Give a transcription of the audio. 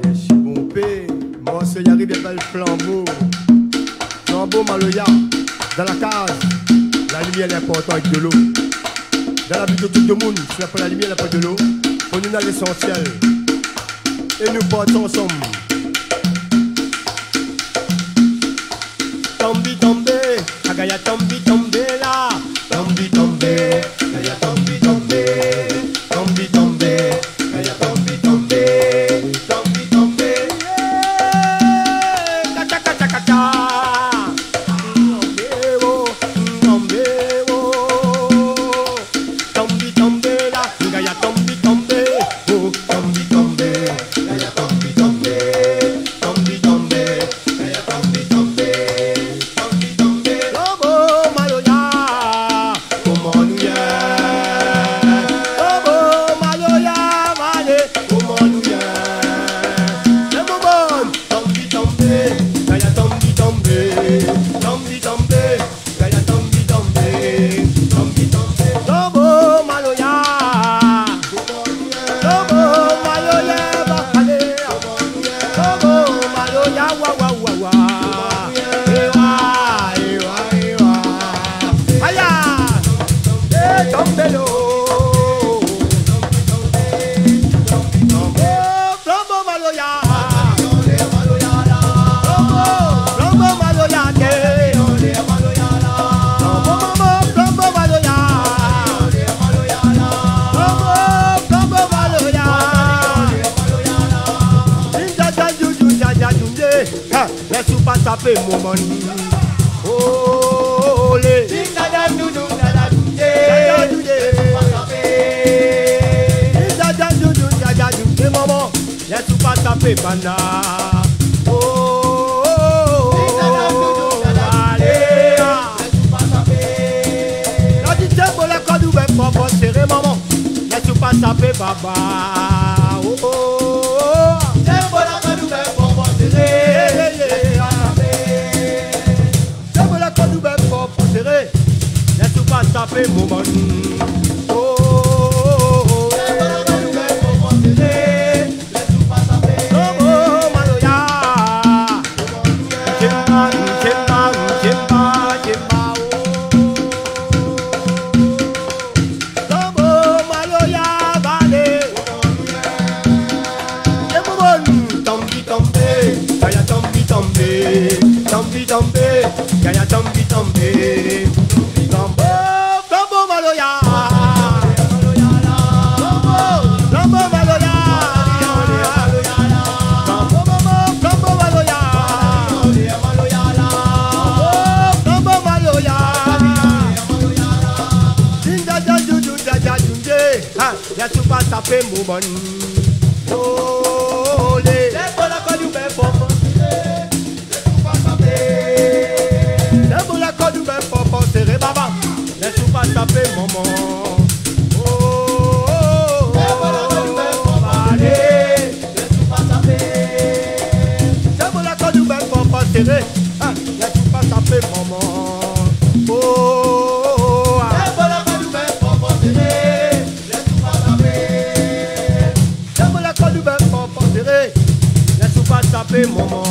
Je suis bombé, moi c'est y arrive pas le flambeau. Flambeau Maloya, dans la case, la lumière est importante avec de l'eau. Dans la vie de tout le monde, si n'a pas la lumière, il n'y a pas de l'eau. On est dans l'essentiel. Et nous partons ensemble. Tombi tombe, agaya tombi tombe là. Tombi tombe, agaya tombi tombe. Tombi tombe, agaya tombi tombe. Tombi tombe, kacha kacha kacha. Tombe tombe là, agaya tombi tombe. Oh, tombi tombe, agaya tombi tombe. Tombi tombe, agaya tombi tombe. Laisse-nous pas taper mon money. Oh, les laisse-nous pas taper bana. Oh, allez, laisse-nous pas taper. La dit pour la corde ouverte pour serrer maman. Laisse-nous pas taper baba. Oh, pour la corde ouverte pour serrer. Laisse-nous pas taper mon bon. Oh, laisse-nous pas taper. Oh, Maloya. Jemba, jemba, jemba, jemba. Oh, Maloya, vale. Tombi tombe, kaya tombi tombe. Tombi tombe, kaya tombi tombe. Laisse-nous pas taper mon bon. Oh, les laisse-moi la corde ouverte pour laisse-nous pas taper. Laisse-moi la corde ouverte pour serrer baba. Laisse-nous pas taper maman. Oh, laisse-moi la corde ouverte pour aller. Laisse-nous pas taper. Laisse-moi la corde ouverte pour serrer. Laisse-nous pas taper maman. Oh, laisse-moi la corde ouverte pour serrer. Laisse-nous pas taper maman.